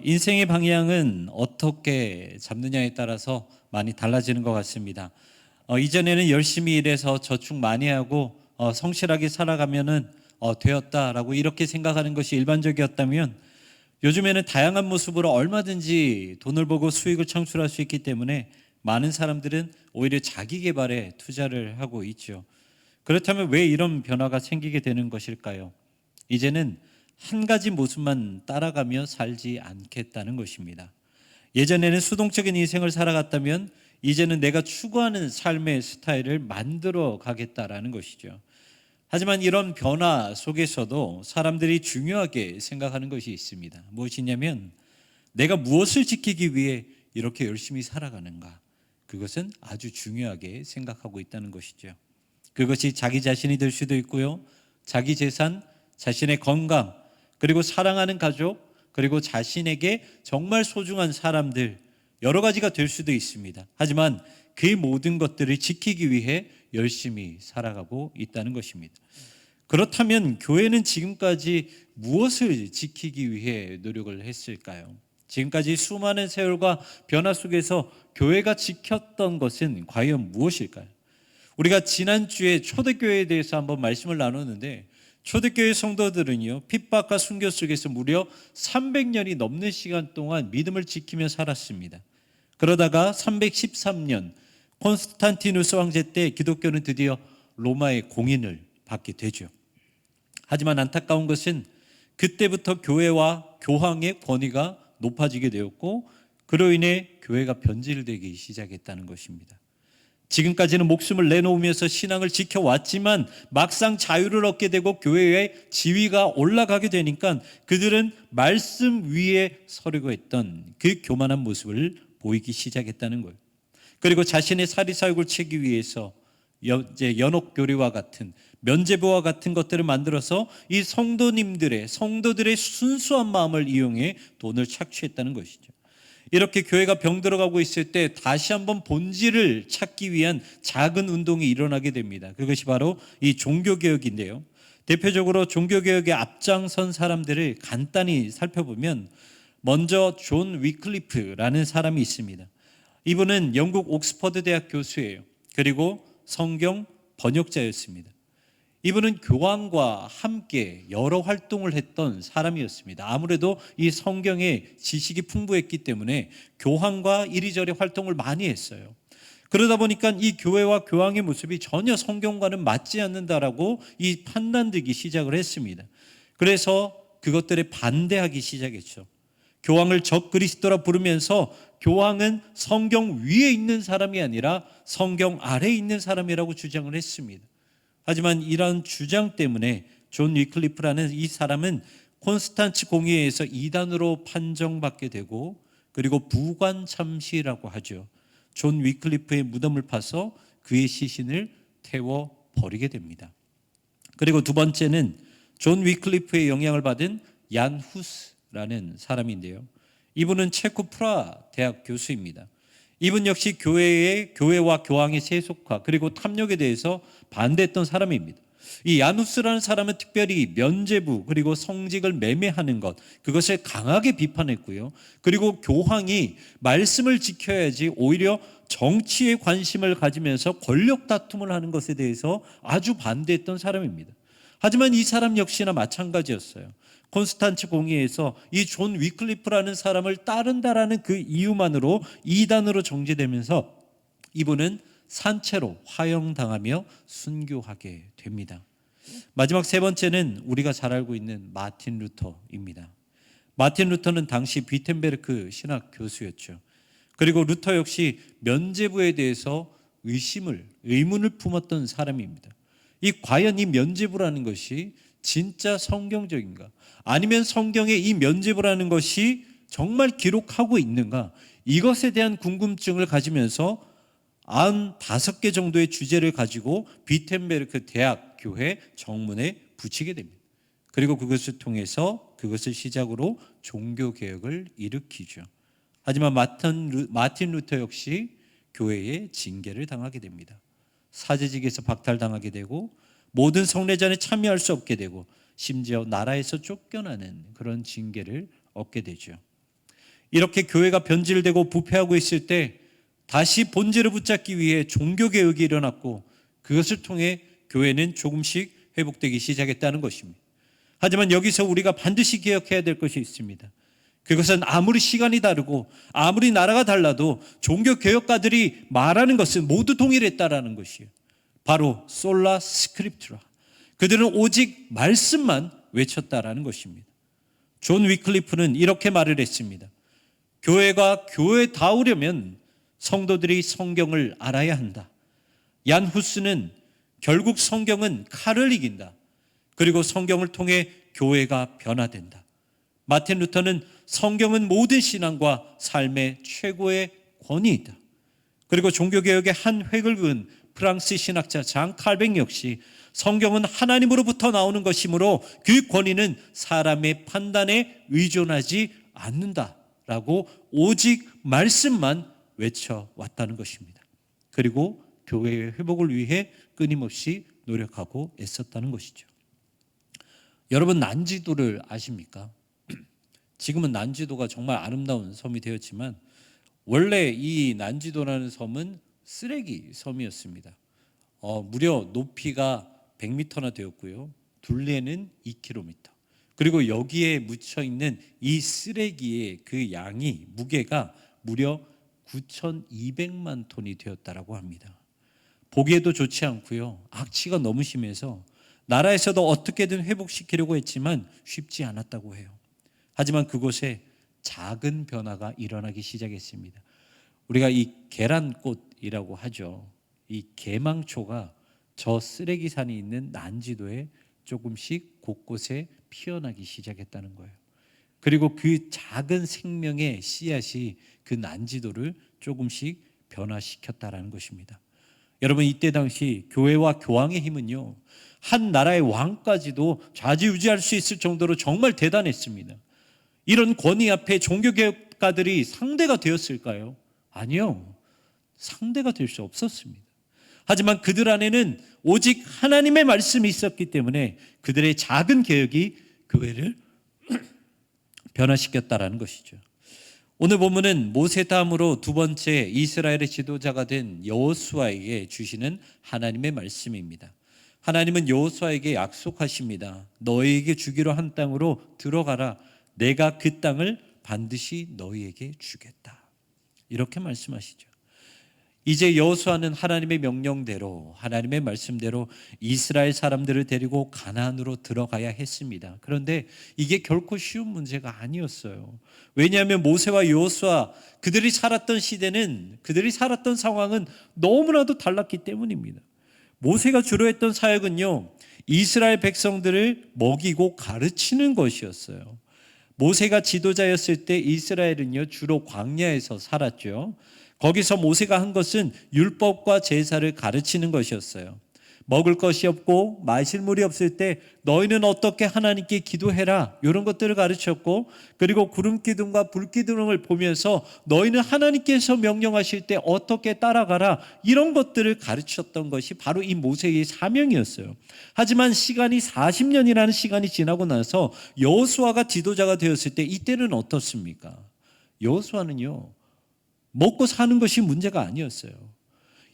인생의 방향은 어떻게 잡느냐에 따라서 많이 달라지는 것 같습니다. 이전에는 열심히 일해서 저축 많이 하고 성실하게 살아가면은 되었다라고 이렇게 생각하는 것이 일반적이었다면, 요즘에는 다양한 모습으로 얼마든지 돈을 벌고 수익을 창출할 수 있기 때문에 많은 사람들은 오히려 자기 개발에 투자를 하고 있죠. 그렇다면 왜 이런 변화가 생기게 되는 것일까요? 이제는 한 가지 모습만 따라가며 살지 않겠다는 것입니다. 예전에는 수동적인 인생을 살아갔다면 이제는 내가 추구하는 삶의 스타일을 만들어 가겠다라는 것이죠. 하지만 이런 변화 속에서도 사람들이 중요하게 생각하는 것이 있습니다. 무엇이냐면, 내가 무엇을 지키기 위해 이렇게 열심히 살아가는가? 그것은 아주 중요하게 생각하고 있다는 것이죠. 그것이 자기 자신이 될 수도 있고요, 자기 재산, 자신의 건강, 그리고 사랑하는 가족, 그리고 자신에게 정말 소중한 사람들, 여러 가지가 될 수도 있습니다. 하지만 그 모든 것들을 지키기 위해 열심히 살아가고 있다는 것입니다. 그렇다면 교회는 지금까지 무엇을 지키기 위해 노력을 했을까요? 지금까지 수많은 세월과 변화 속에서 교회가 지켰던 것은 과연 무엇일까요? 우리가 지난주에 초대교회에 대해서 한번 말씀을 나눴는데, 초대교회 성도들은요, 핍박과 순교 속에서 무려 300년이 넘는 시간 동안 믿음을 지키며 살았습니다. 그러다가 313년 콘스탄티누스 황제 때 기독교는 드디어 로마의 공인을 받게 되죠. 하지만 안타까운 것은 그때부터 교회와 교황의 권위가 높아지게 되었고, 그로 인해 교회가 변질되기 시작했다는 것입니다. 지금까지는 목숨을 내놓으면서 신앙을 지켜왔지만 막상 자유를 얻게 되고 교회의 지위가 올라가게 되니까 그들은 말씀 위에 서려고 했던 그 교만한 모습을 보이기 시작했다는 거예요. 그리고 자신의 사리사욕을 채기 위해서 연옥교리와 같은, 면죄부와 같은 것들을 만들어서 이 성도들의 순수한 마음을 이용해 돈을 착취했다는 것이죠. 이렇게 교회가 병들어가고 있을 때 다시 한번 본질을 찾기 위한 작은 운동이 일어나게 됩니다. 그것이 바로 이 종교개혁인데요. 대표적으로 종교개혁에 앞장선 사람들을 간단히 살펴보면, 먼저 존 위클리프라는 사람이 있습니다. 이분은 영국 옥스퍼드 대학 교수예요. 그리고 성경 번역자였습니다. 이분은 교황과 함께 여러 활동을 했던 사람이었습니다. 아무래도 이 성경의 지식이 풍부했기 때문에 교황과 이리저리 활동을 많이 했어요. 그러다 보니까 이 교회와 교황의 모습이 전혀 성경과는 맞지 않는다라고 이 판단되기 시작을 했습니다. 그래서 그것들에 반대하기 시작했죠. 교황을 적그리스도라 부르면서 교황은 성경 위에 있는 사람이 아니라 성경 아래에 있는 사람이라고 주장을 했습니다. 하지만 이런 주장 때문에 존 위클리프라는 이 사람은 콘스탄츠 공의회에서 이단으로 판정받게 되고, 그리고 부관참시라고 하죠. 존 위클리프의 무덤을 파서 그의 시신을 태워 버리게 됩니다. 그리고 두 번째는 존 위클리프의 영향을 받은 얀 후스라는 사람인데요. 이분은 체코 프라 대학 교수입니다. 이분 역시 교회와 교황의 세속화, 그리고 탐욕에 대해서 반대했던 사람입니다. 이 야누스라는 사람은 특별히 면죄부, 그리고 성직을 매매하는 것, 그것을 강하게 비판했고요. 그리고 교황이 말씀을 지켜야지 오히려 정치에 관심을 가지면서 권력 다툼을 하는 것에 대해서 아주 반대했던 사람입니다. 하지만 이 사람 역시나 마찬가지였어요. 콘스탄츠 공의회에서 이 존 위클리프라는 사람을 따른다라는 그 이유만으로 이단으로 정죄되면서 이분은 산채로 화형당하며 순교하게 됩니다. 마지막 세 번째는 우리가 잘 알고 있는 마틴 루터입니다. 마틴 루터는 당시 비텐베르크 신학 교수였죠. 그리고 루터 역시 면죄부에 대해서 의문을 품었던 사람입니다. 과연 이 면죄부라는 것이 진짜 성경적인가? 아니면 성경에 이 면죄부라는 것이 정말 기록하고 있는가? 이것에 대한 궁금증을 가지면서 95개 정도의 주제를 가지고 비텐베르크 대학 교회 정문에 붙이게 됩니다. 그리고 그것을 통해서, 그것을 시작으로 종교개혁을 일으키죠. 하지만 마틴 루터 역시 교회에 징계를 당하게 됩니다. 사제직에서 박탈당하게 되고, 모든 성례전에 참여할 수 없게 되고, 심지어 나라에서 쫓겨나는 그런 징계를 얻게 되죠. 이렇게 교회가 변질되고 부패하고 있을 때 다시 본질을 붙잡기 위해 종교개혁이 일어났고 그것을 통해 교회는 조금씩 회복되기 시작했다는 것입니다. 하지만 여기서 우리가 반드시 기억해야 될 것이 있습니다. 그것은 아무리 시간이 다르고 아무리 나라가 달라도 종교개혁가들이 말하는 것은 모두 동일했다라는 것이에요. 바로 솔라 스크립투라. 그들은 오직 말씀만 외쳤다라는 것입니다. 존 위클리프는 이렇게 말을 했습니다. 교회가 교회다우려면 성도들이 성경을 알아야 한다. 얀 후스는 결국 성경은 칼을 이긴다. 그리고 성경을 통해 교회가 변화된다. 마틴 루터는 성경은 모든 신앙과 삶의 최고의 권위이다. 그리고 종교개혁의 한 획을 그은 프랑스 신학자 장 칼뱅 역시 성경은 하나님으로부터 나오는 것이므로 그 권위는 사람의 판단에 의존하지 않는다라고 오직 말씀만 외쳐왔다는 것입니다. 그리고 교회의 회복을 위해 끊임없이 노력하고 애썼다는 것이죠. 여러분, 난지도를 아십니까? 지금은 난지도가 정말 아름다운 섬이 되었지만 원래 이 난지도라는 섬은 쓰레기 섬이었습니다. 무려 높이가 100m나 되었고요. 둘레는 2km. 그리고 여기에 묻혀 있는 이 쓰레기의 그 양이 무게가 무려 9,200만 톤이 되었다라고 합니다. 보기에도 좋지 않고요. 악취가 너무 심해서 나라에서도 어떻게든 회복시키려고 했지만 쉽지 않았다고 해요. 하지만 그곳에 작은 변화가 일어나기 시작했습니다. 우리가 이 계란꽃이라고 하죠. 이 계망초가 저 쓰레기산이 있는 난지도에 조금씩 곳곳에 피어나기 시작했다는 거예요. 그리고 그 작은 생명의 씨앗이 그 난지도를 조금씩 변화시켰다라는 것입니다. 여러분, 이때 당시 교회와 교황의 힘은요, 한 나라의 왕까지도 좌지우지할 수 있을 정도로 정말 대단했습니다. 이런 권위 앞에 종교개혁가들이 상대가 되었을까요? 아니요. 상대가 될 수 없었습니다. 하지만 그들 안에는 오직 하나님의 말씀이 있었기 때문에 그들의 작은 개혁이 교회를 변화시켰다라는 것이죠. 오늘 본문은 모세 다음으로 두 번째 이스라엘의 지도자가 된 여호수아에게 주시는 하나님의 말씀입니다. 하나님은 여호수아에게 약속하십니다. 너희에게 주기로 한 땅으로 들어가라. 내가 그 땅을 반드시 너희에게 주겠다. 이렇게 말씀하시죠. 이제 여호수아는 하나님의 명령대로, 하나님의 말씀대로 이스라엘 사람들을 데리고 가나안으로 들어가야 했습니다. 그런데 이게 결코 쉬운 문제가 아니었어요. 왜냐하면 모세와 여호수아, 그들이 살았던 시대는, 그들이 살았던 상황은 너무나도 달랐기 때문입니다. 모세가 주로 했던 사역은요, 이스라엘 백성들을 먹이고 가르치는 것이었어요. 모세가 지도자였을 때 이스라엘은요, 주로 광야에서 살았죠. 거기서 모세가 한 것은 율법과 제사를 가르치는 것이었어요. 먹을 것이 없고 마실 물이 없을 때 너희는 어떻게 하나님께 기도해라, 이런 것들을 가르쳤고, 그리고 구름 기둥과 불 기둥을 보면서 너희는 하나님께서 명령하실 때 어떻게 따라가라, 이런 것들을 가르쳤던 것이 바로 이 모세의 사명이었어요. 하지만 시간이 40년이라는 시간이 지나고 나서 여호수아가 지도자가 되었을 때 이때는 어떻습니까? 여호수아는요, 먹고 사는 것이 문제가 아니었어요.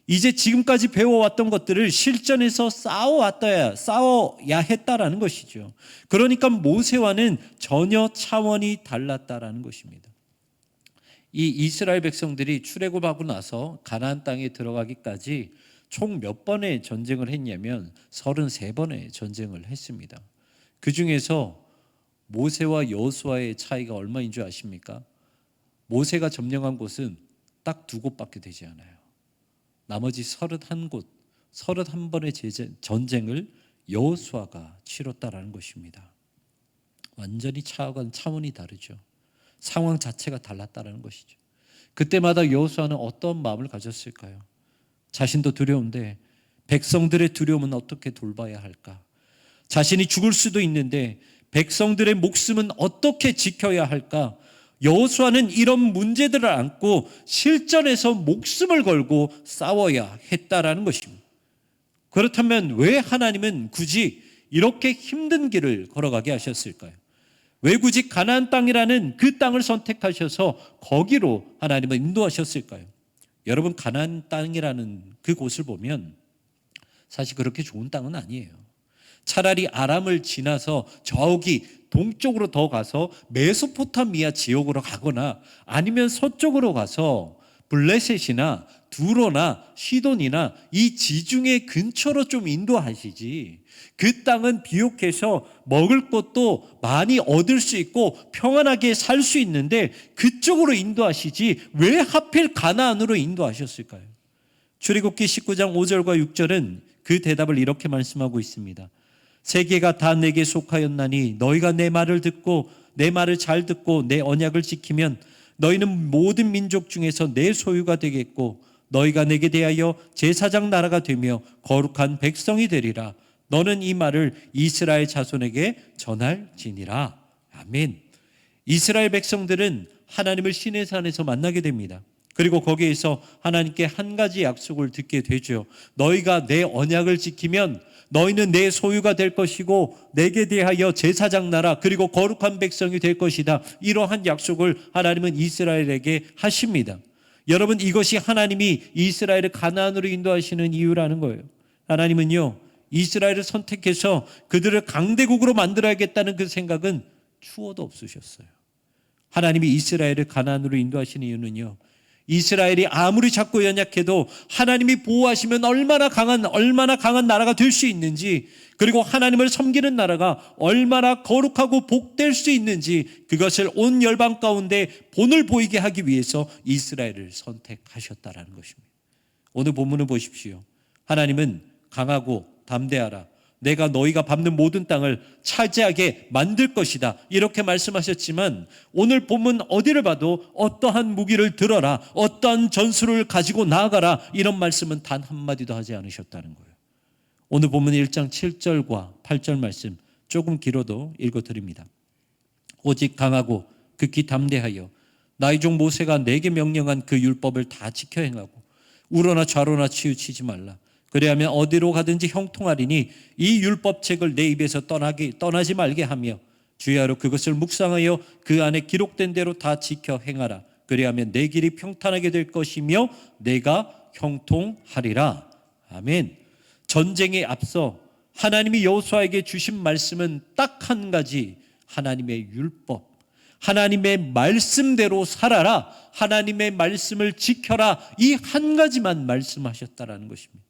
이제 지금까지 배워왔던 것들을 실전에서 싸워야 했다라는 것이죠. 그러니까 모세와는 전혀 차원이 달랐다라는 것입니다. 이 이스라엘 백성들이 출애굽하고 나서 가나안 땅에 들어가기까지 총 몇 번의 전쟁을 했냐면 33번의 전쟁을 했습니다. 그 중에서 모세와 여호수아의 차이가 얼마인 줄 아십니까? 모세가 점령한 곳은 딱 2곳밖에 되지 않아요. 나머지 31곳, 31번의 전쟁을 여호수아가 치렀다라는 것입니다. 완전히 차원이 다르죠. 상황 자체가 달랐다라는 것이죠. 그때마다 여호수아는 어떤 마음을 가졌을까요? 자신도 두려운데 백성들의 두려움은 어떻게 돌봐야 할까? 자신이 죽을 수도 있는데 백성들의 목숨은 어떻게 지켜야 할까? 여호수아는 이런 문제들을 안고 실전에서 목숨을 걸고 싸워야 했다라는 것입니다. 그렇다면 왜 하나님은 굳이 이렇게 힘든 길을 걸어가게 하셨을까요? 왜 굳이 가나안 땅이라는 그 땅을 선택하셔서 거기로 하나님은 인도하셨을까요? 여러분, 가나안 땅이라는 그곳을 보면 사실 그렇게 좋은 땅은 아니에요. 차라리 아람을 지나서 저기 동쪽으로 더 가서 메소포타미아 지역으로 가거나 아니면 서쪽으로 가서 블레셋이나 두로나 시돈이나 이 지중해 근처로 좀 인도하시지, 그 땅은 비옥해서 먹을 것도 많이 얻을 수 있고 평안하게 살 수 있는데 그쪽으로 인도하시지 왜 하필 가나안으로 인도하셨을까요? 출애굽기 19장 5절과 6절은 그 대답을 이렇게 말씀하고 있습니다. 세계가 다 내게 속하였나니 너희가 내 말을 듣고 내 말을 잘 듣고 내 언약을 지키면 너희는 모든 민족 중에서 내 소유가 되겠고 너희가 내게 대하여 제사장 나라가 되며 거룩한 백성이 되리라. 너는 이 말을 이스라엘 자손에게 전할지니라. 아멘. 이스라엘 백성들은 하나님을 시내산에서 만나게 됩니다. 그리고 거기에서 하나님께 한 가지 약속을 듣게 되죠. 너희가 내 언약을 지키면 너희는 내 소유가 될 것이고 내게 대하여 제사장 나라 그리고 거룩한 백성이 될 것이다. 이러한 약속을 하나님은 이스라엘에게 하십니다. 여러분, 이것이 하나님이 이스라엘을 가나안으로 인도하시는 이유라는 거예요. 하나님은요, 이스라엘을 선택해서 그들을 강대국으로 만들어야겠다는 그 생각은 추호도 없으셨어요. 하나님이 이스라엘을 가나안으로 인도하시는 이유는요, 이스라엘이 아무리 작고 연약해도 하나님이 보호하시면 얼마나 강한 나라가 될 수 있는지, 그리고 하나님을 섬기는 나라가 얼마나 거룩하고 복될 수 있는지 그것을 온 열방 가운데 본을 보이게 하기 위해서 이스라엘을 선택하셨다라는 것입니다. 오늘 본문을 보십시오. 하나님은 강하고 담대하라. 내가 너희가 밟는 모든 땅을 차지하게 만들 것이다. 이렇게 말씀하셨지만 오늘 본문 어디를 봐도 어떠한 무기를 들어라, 어떠한 전술을 가지고 나아가라, 이런 말씀은 단 한마디도 하지 않으셨다는 거예요. 오늘 본문 1장 7절과 8절 말씀 조금 길어도 읽어드립니다. 오직 강하고 극히 담대하여 나의 종 모세가 내게 명령한 그 율법을 다 지켜 행하고 우러나 좌로나 치우치지 말라. 그래야면 어디로 가든지 형통하리니 이 율법책을 내 입에서 떠나지 말게 하며 주야로 그것을 묵상하여 그 안에 기록된 대로 다 지켜 행하라. 그래야면 내 길이 평탄하게 될 것이며 내가 형통하리라. 아멘. 전쟁에 앞서 하나님이 여호수아에게 주신 말씀은 딱 한 가지, 하나님의 율법, 하나님의 말씀대로 살아라, 하나님의 말씀을 지켜라, 이 한 가지만 말씀하셨다라는 것입니다.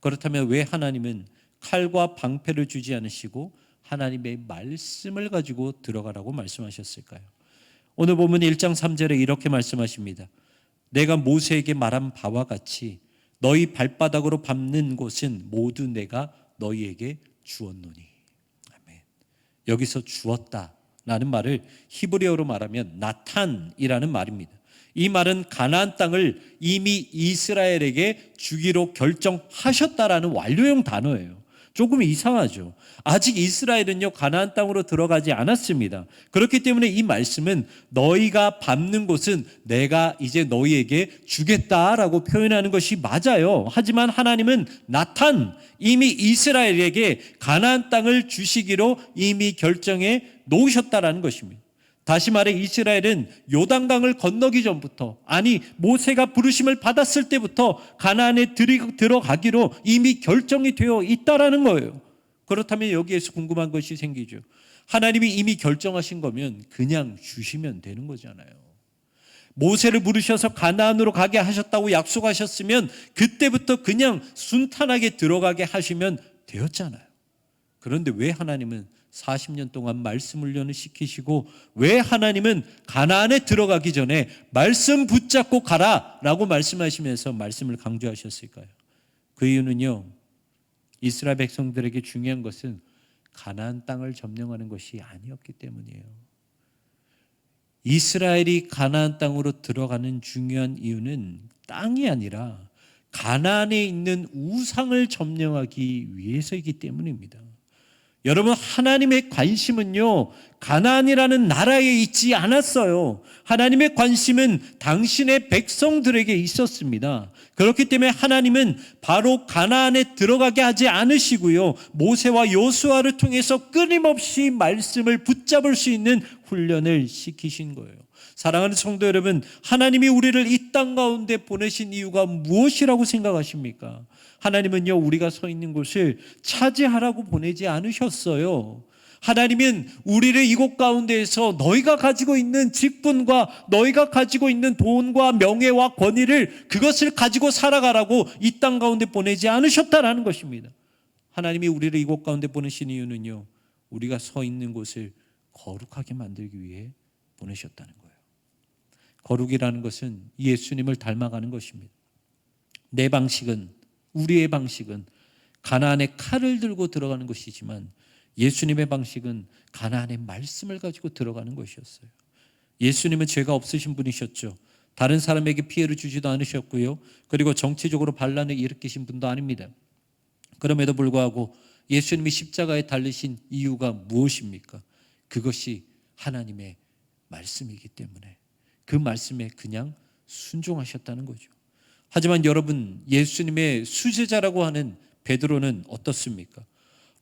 그렇다면 왜 하나님은 칼과 방패를 주지 않으시고 하나님의 말씀을 가지고 들어가라고 말씀하셨을까요? 오늘 보면 1장 3절에 이렇게 말씀하십니다. 내가 모세에게 말한 바와 같이 너희 발바닥으로 밟는 곳은 모두 내가 너희에게 주었노니. 아멘. 여기서 주었다라는 말을 히브리어로 말하면 나탄이라는 말입니다. 이 말은 가나안 땅을 이미 이스라엘에게 주기로 결정하셨다라는 완료형 단어예요. 조금 이상하죠. 아직 이스라엘은요, 가나안 땅으로 들어가지 않았습니다. 그렇기 때문에 이 말씀은 너희가 밟는 곳은 내가 이제 너희에게 주겠다라고 표현하는 것이 맞아요. 하지만 하나님은 나탄, 이미 이스라엘에게 가나안 땅을 주시기로 이미 결정해 놓으셨다라는 것입니다. 다시 말해 이스라엘은 요단강을 건너기 전부터, 아니 모세가 부르심을 받았을 때부터 가나안에 들어가기로 이미 결정이 되어 있다라는 거예요. 그렇다면 여기에서 궁금한 것이 생기죠. 하나님이 이미 결정하신 거면 그냥 주시면 되는 거잖아요. 모세를 부르셔서 가나안으로 가게 하셨다고 약속하셨으면 그때부터 그냥 순탄하게 들어가게 하시면 되었잖아요. 그런데 왜 하나님은 40년 동안 말씀 훈련을 시키시고 왜 하나님은 가나안에 들어가기 전에 말씀 붙잡고 가라라고 말씀하시면서 말씀을 강조하셨을까요? 그 이유는요, 이스라엘 백성들에게 중요한 것은 가나안 땅을 점령하는 것이 아니었기 때문이에요. 이스라엘이 가나안 땅으로 들어가는 중요한 이유는 땅이 아니라 가나안에 있는 우상을 점령하기 위해서이기 때문입니다. 여러분, 하나님의 관심은요, 가나안이라는 나라에 있지 않았어요. 하나님의 관심은 당신의 백성들에게 있었습니다. 그렇기 때문에 하나님은 바로 가나안에 들어가게 하지 않으시고요, 모세와 여호수아를 통해서 끊임없이 말씀을 붙잡을 수 있는 훈련을 시키신 거예요. 사랑하는 성도 여러분, 하나님이 우리를 이 땅 가운데 보내신 이유가 무엇이라고 생각하십니까? 하나님은요, 우리가 서 있는 곳을 차지하라고 보내지 않으셨어요. 하나님은 우리를 이곳 가운데에서 너희가 가지고 있는 직분과 너희가 가지고 있는 돈과 명예와 권위를, 그것을 가지고 살아가라고 이 땅 가운데 보내지 않으셨다라는 것입니다. 하나님이 우리를 이곳 가운데 보내신 이유는요, 우리가 서 있는 곳을 거룩하게 만들기 위해 보내셨다는 거예요. 거룩이라는 것은 예수님을 닮아가는 것입니다. 내 방식은, 우리의 방식은 가나안의 칼을 들고 들어가는 것이지만 예수님의 방식은 가나안의 말씀을 가지고 들어가는 것이었어요. 예수님은 죄가 없으신 분이셨죠. 다른 사람에게 피해를 주지도 않으셨고요, 그리고 정치적으로 반란을 일으키신 분도 아닙니다. 그럼에도 불구하고 예수님이 십자가에 달리신 이유가 무엇입니까? 그것이 하나님의 말씀이기 때문에 그 말씀에 그냥 순종하셨다는 거죠. 하지만 여러분, 예수님의 수제자라고 하는 베드로는 어떻습니까?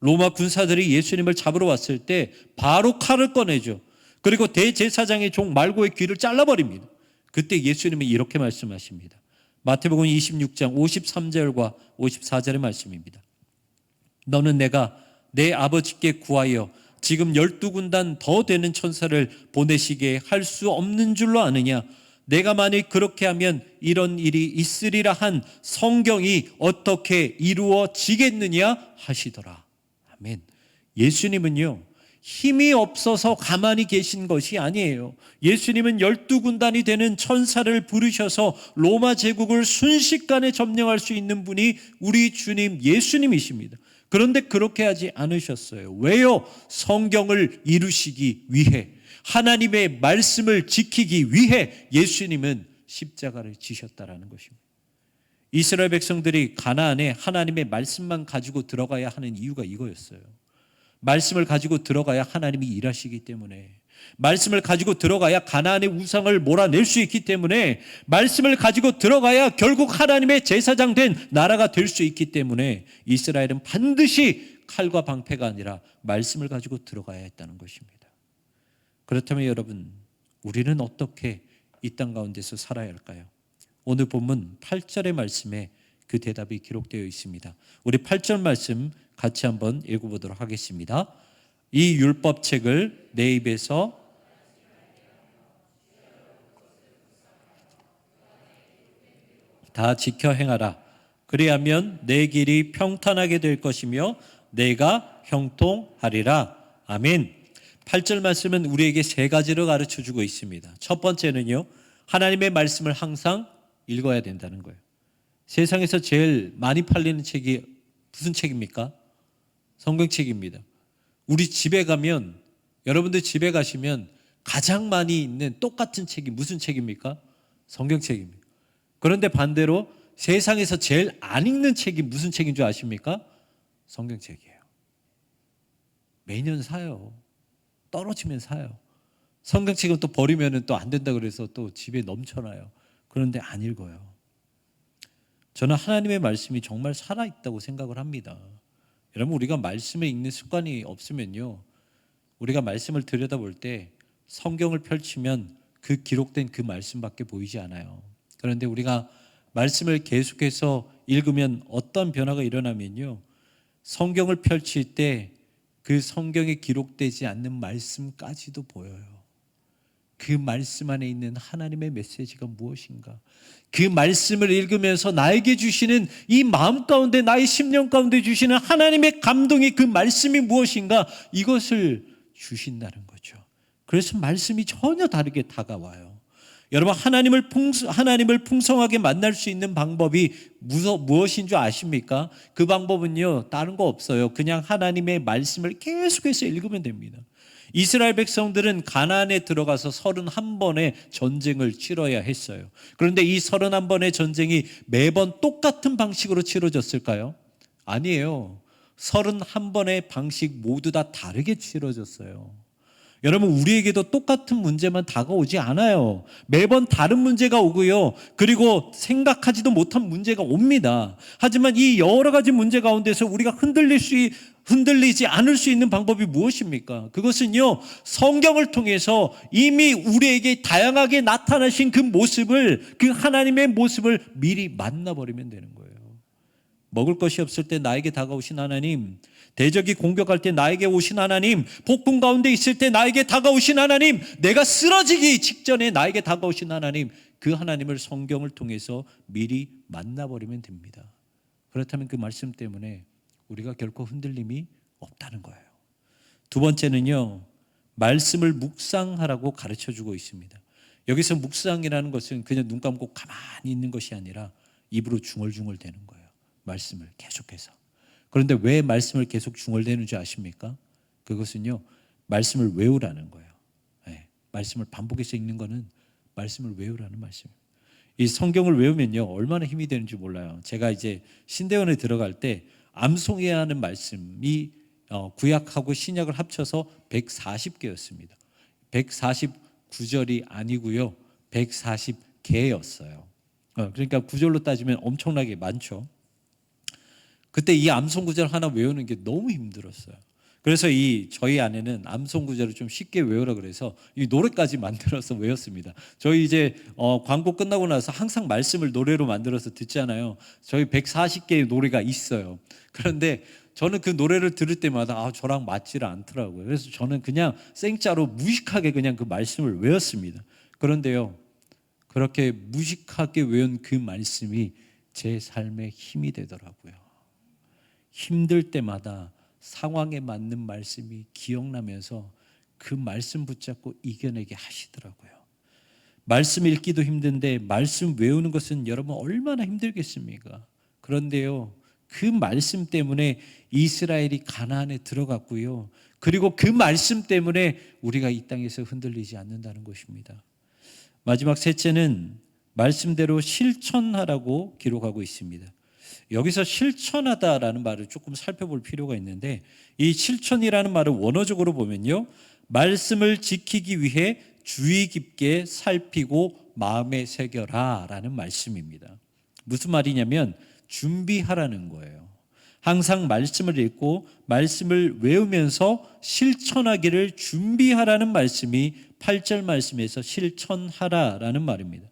로마 군사들이 예수님을 잡으러 왔을 때 바로 칼을 꺼내죠. 그리고 대제사장의 종 말고의 귀를 잘라버립니다. 그때 예수님이 이렇게 말씀하십니다. 마태복음 26장 53절과 54절의 말씀입니다. 너는 내가 내 아버지께 구하여 지금 12군단 더 되는 천사를 보내시게 할 수 없는 줄로 아느냐? 내가 만일 그렇게 하면 이런 일이 있으리라 한 성경이 어떻게 이루어지겠느냐 하시더라. 아멘. 예수님은요, 힘이 없어서 가만히 계신 것이 아니에요. 예수님은 12군단이 되는 천사를 부르셔서 로마 제국을 순식간에 점령할 수 있는 분이 우리 주님 예수님이십니다. 그런데 그렇게 하지 않으셨어요. 왜요? 성경을 이루시기 위해, 하나님의 말씀을 지키기 위해 예수님은 십자가를 지셨다라는 것입니다. 이스라엘 백성들이 가나안에 하나님의 말씀만 가지고 들어가야 하는 이유가 이거였어요. 말씀을 가지고 들어가야 하나님이 일하시기 때문에, 말씀을 가지고 들어가야 가나안의 우상을 몰아낼 수 있기 때문에, 말씀을 가지고 들어가야 결국 하나님의 제사장 된 나라가 될 수 있기 때문에 이스라엘은 반드시 칼과 방패가 아니라 말씀을 가지고 들어가야 했다는 것입니다. 그렇다면 여러분, 우리는 어떻게 이 땅 가운데서 살아야 할까요? 오늘 본문 8절의 말씀에 그 대답이 기록되어 있습니다. 우리 8절 말씀 같이 한번 읽어보도록 하겠습니다. 이 율법책을 내 입에서 다 지켜 행하라. 그리하면 내 길이 평탄하게 될 것이며 내가 형통하리라. 아멘. 8절 말씀은 우리에게 세 가지를 가르쳐주고 있습니다. 첫 번째는요, 하나님의 말씀을 항상 읽어야 된다는 거예요. 세상에서 제일 많이 팔리는 책이 무슨 책입니까? 성경책입니다. 우리 집에 가면, 여러분들 집에 가시면 가장 많이 있는 똑같은 책이 무슨 책입니까? 성경책입니다. 그런데 반대로 세상에서 제일 안 읽는 책이 무슨 책인 줄 아십니까? 성경책이에요. 매년 사요. 떨어지면 사요. 성경책은 또 버리면 또 안 된다 그래서 또 집에 넘쳐나요. 그런데 안 읽어요. 저는 하나님의 말씀이 정말 살아있다고 생각을 합니다. 여러분, 우리가 말씀을 읽는 습관이 없으면요, 우리가 말씀을 들여다볼 때 성경을 펼치면 그 기록된 그 말씀밖에 보이지 않아요. 그런데 우리가 말씀을 계속해서 읽으면 어떤 변화가 일어나면요, 성경을 펼칠 때 그 성경에 기록되지 않는 말씀까지도 보여요. 그 말씀 안에 있는 하나님의 메시지가 무엇인가, 그 말씀을 읽으면서 나에게 주시는 이 마음 가운데, 나의 심령 가운데 주시는 하나님의 감동이, 그 말씀이 무엇인가, 이것을 주신다는 거죠. 그래서 말씀이 전혀 다르게 다가와요. 여러분, 하나님을 풍성하게 만날 수 있는 방법이 무엇인 줄 아십니까? 그 방법은요, 다른 거 없어요. 그냥 하나님의 말씀을 계속해서 읽으면 됩니다. 이스라엘 백성들은 가나안에 들어가서 31번의 전쟁을 치러야 했어요. 그런데 이 31번의 전쟁이 매번 똑같은 방식으로 치러졌을까요? 아니에요. 31번의 방식 모두 다 다르게 치러졌어요. 여러분, 우리에게도 똑같은 문제만 다가오지 않아요. 매번 다른 문제가 오고요. 그리고 생각하지도 못한 문제가 옵니다. 하지만 이 여러 가지 문제 가운데서 우리가 흔들리지 않을 수 있는 방법이 무엇입니까? 그것은요, 성경을 통해서 이미 우리에게 다양하게 나타나신 그 모습을, 그 하나님의 모습을 미리 만나버리면 되는 거예요. 먹을 것이 없을 때 나에게 다가오신 하나님, 대적이 공격할 때 나에게 오신 하나님, 폭풍 가운데 있을 때 나에게 다가오신 하나님, 내가 쓰러지기 직전에 나에게 다가오신 하나님, 그 하나님을 성경을 통해서 미리 만나버리면 됩니다. 그렇다면 그 말씀 때문에 우리가 결코 흔들림이 없다는 거예요. 두 번째는요, 말씀을 묵상하라고 가르쳐주고 있습니다. 여기서 묵상이라는 것은 그냥 눈 감고 가만히 있는 것이 아니라 입으로 중얼중얼 대는 거예요. 말씀을 계속해서. 그런데 왜 말씀을 계속 중얼대는지 아십니까? 그것은요, 말씀을 외우라는 거예요. 네, 말씀을 반복해서 읽는 거는 말씀을 외우라는 말씀이에요. 이 성경을 외우면요, 얼마나 힘이 되는지 몰라요. 제가 이제 신대원에 들어갈 때 암송해야 하는 말씀이 구약하고 신약을 합쳐서 140개였습니다. 149절이 아니고요, 140개였어요. 그러니까 구절로 따지면 엄청나게 많죠. 그때 이 암송 구절 하나 외우는 게 너무 힘들었어요. 그래서 저희 아내는 암송 구절을 좀 쉽게 외우라 그래서 이 노래까지 만들어서 외웠습니다. 저희 이제 광고 끝나고 나서 항상 말씀을 노래로 만들어서 듣잖아요. 저희 140개의 노래가 있어요. 그런데 저는 그 노래를 들을 때마다 저랑 맞지를 않더라고요. 그래서 저는 그냥 생짜로 무식하게 그냥 그 말씀을 외웠습니다. 그런데요, 그렇게 무식하게 외운 그 말씀이 제 삶에 힘이 되더라고요. 힘들 때마다 상황에 맞는 말씀이 기억나면서 그 말씀 붙잡고 이겨내게 하시더라고요. 말씀 읽기도 힘든데 말씀 외우는 것은 여러분 얼마나 힘들겠습니까? 그런데요, 그 말씀 때문에 이스라엘이 가나안에 들어갔고요. 그리고 그 말씀 때문에 우리가 이 땅에서 흔들리지 않는다는 것입니다. 마지막 셋째는 말씀대로 실천하라고 기록하고 있습니다. 여기서 실천하다라는 말을 조금 살펴볼 필요가 있는데, 이 실천이라는 말을 원어적으로 보면요, 말씀을 지키기 위해 주의 깊게 살피고 마음에 새겨라 라는 말씀입니다. 무슨 말이냐면 준비하라는 거예요. 항상 말씀을 읽고 말씀을 외우면서 실천하기를 준비하라는 말씀이 8절 말씀에서 실천하라라는 말입니다.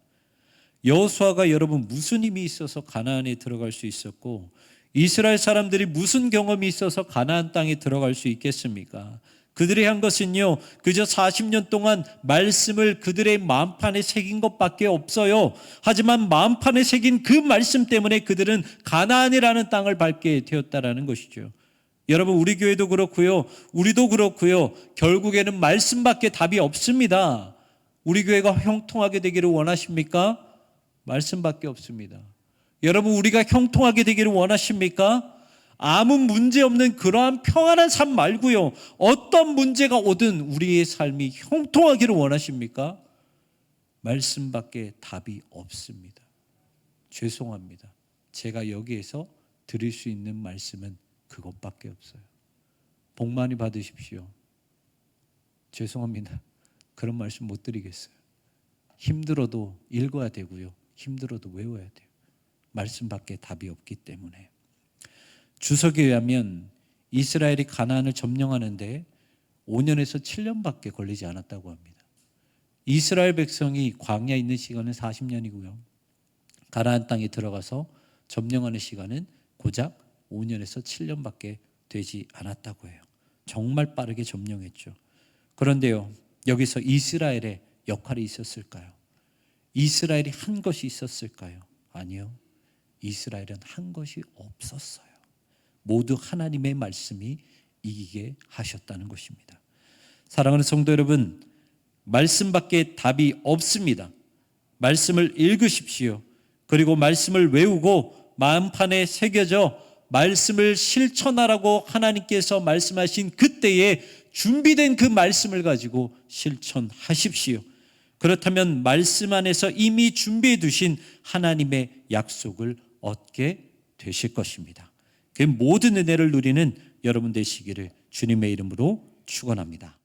여호수아가 여러분 무슨 힘이 있어서 가나안에 들어갈 수 있었고, 이스라엘 사람들이 무슨 경험이 있어서 가나안 땅에 들어갈 수 있겠습니까? 그들이 한 것은요, 그저 40년 동안 말씀을 그들의 마음판에 새긴 것밖에 없어요. 하지만 마음판에 새긴 그 말씀 때문에 그들은 가나안이라는 땅을 밟게 되었다라는 것이죠. 여러분, 우리 교회도 그렇고요, 우리도 그렇고요, 결국에는 말씀밖에 답이 없습니다. 우리 교회가 형통하게 되기를 원하십니까? 말씀밖에 없습니다. 여러분, 우리가 형통하게 되기를 원하십니까? 아무 문제 없는 그러한 평안한 삶 말고요, 어떤 문제가 오든 우리의 삶이 형통하기를 원하십니까? 말씀밖에 답이 없습니다. 죄송합니다. 제가 여기에서 드릴 수 있는 말씀은 그것밖에 없어요. 복 많이 받으십시오. 죄송합니다. 그런 말씀 못 드리겠어요. 힘들어도 읽어야 되고요, 힘들어도 외워야 돼요. 말씀밖에 답이 없기 때문에. 주석에 의하면 이스라엘이 가나안을 점령하는데 5년에서 7년밖에 걸리지 않았다고 합니다. 이스라엘 백성이 광야에 있는 시간은 40년이고요. 가나안 땅에 들어가서 점령하는 시간은 고작 5년에서 7년밖에 되지 않았다고 해요. 정말 빠르게 점령했죠. 그런데요, 여기서 이스라엘의 역할이 있었을까요? 이스라엘이 한 것이 있었을까요? 아니요. 이스라엘은 한 것이 없었어요. 모두 하나님의 말씀이 이기게 하셨다는 것입니다. 사랑하는 성도 여러분, 말씀밖에 답이 없습니다. 말씀을 읽으십시오. 그리고 말씀을 외우고 마음판에 새겨져 말씀을 실천하라고 하나님께서 말씀하신 그때에 준비된 그 말씀을 가지고 실천하십시오. 그렇다면 말씀 안에서 이미 준비해 두신 하나님의 약속을 얻게 되실 것입니다. 그 모든 은혜를 누리는 여러분 되시기를 주님의 이름으로 축원합니다.